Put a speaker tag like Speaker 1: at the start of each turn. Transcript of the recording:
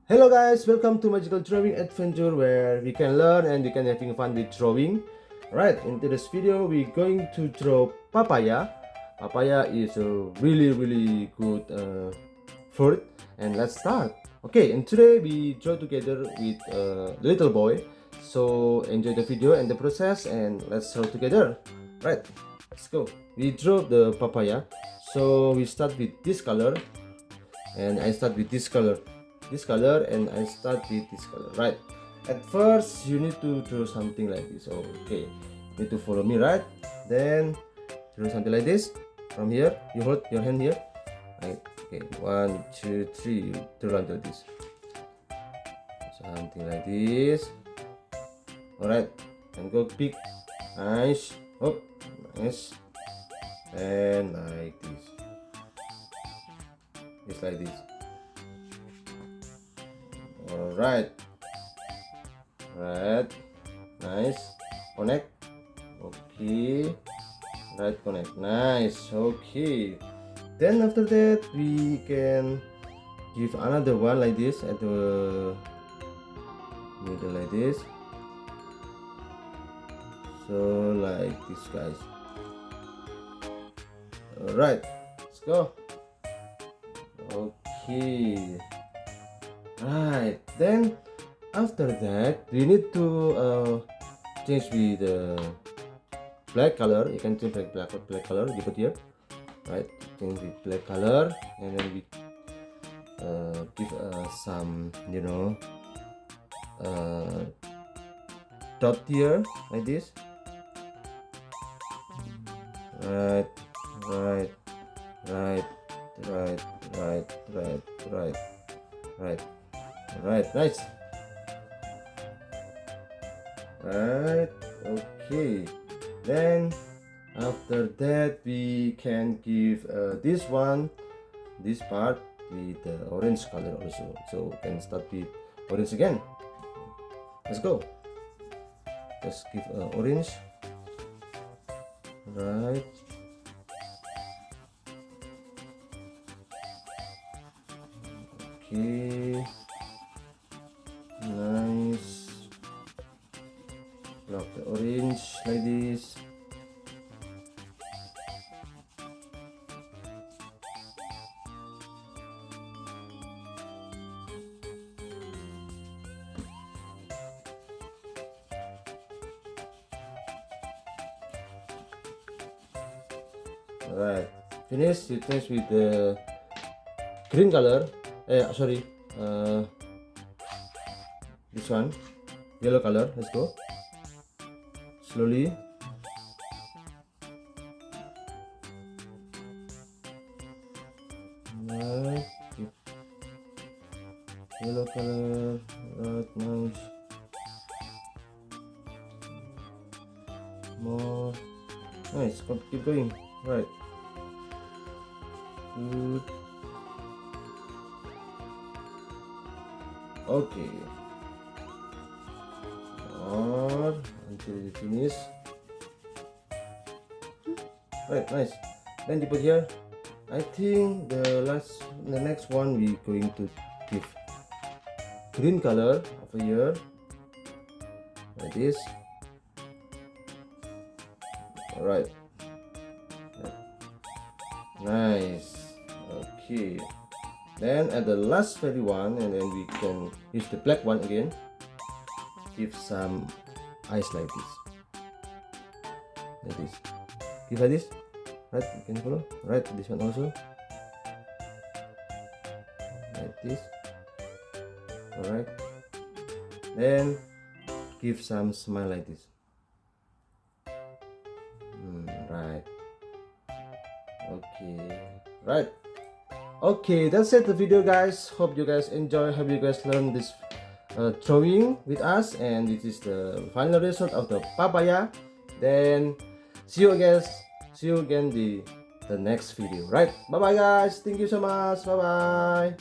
Speaker 1: Hello guys, welcome to Magical Drawing Adventure where we can learn and we can having fun with drawing. Alright, in today's video we're going to draw papaya. Papaya is a really good fruit, and let's start. Okay, and today we draw together with a little boy. So enjoy the video and the process, and let's draw together. Right, let's go. We draw the papaya. So we start with this color, and I start with this color, and I start with this color. Right, at first you need to draw something like this. Okay, you need to follow me. Right, then draw something like this. From here you hold your hand here. Right, okay, 1 2 3, you draw until this, something like this. All right, and go big. Nice. Oh, nice. And like this, just like this. All right, right, nice. Connect. Okay, right, connect. Nice. Okay, then after that we can give another one like this at the middle, like this. So like this, guys. All right, let's go. Okay, right, then after that we need to change with the black color. You can change like black color, give it here. Right, change with black color, and then we give some dot here like this. Right, right, right, right, right, right, right, right, right, nice. Right, okay, then after that we can give this part with the orange color also. So we can start with orange again. Let's go. Just give orange. Right, okay, nice. Block the orange like this. Alright, finish. You change with the green color. Sorry, this one, yellow color. Let's go slowly. Right, yellow color. Right, nice. More. Nice. Keep going. Right. Good. Okay. Or until you finish. Right, nice. Then you put here. I think the next one we going to give green color over here like this. All right. Nice. Okay, then at the last very one, and then we can use the black one again, give some eyes like this, give like this. Right, you can follow. Right, this one also like this. All right, then give some smile like this. Right. Okay, right. Okay, that's it, the video, guys. Hope you guys enjoy. Hope you guys learn this drawing with us, and this is the final result of the papaya. Then see you again the next video. Right, bye bye guys, thank you so much, bye bye.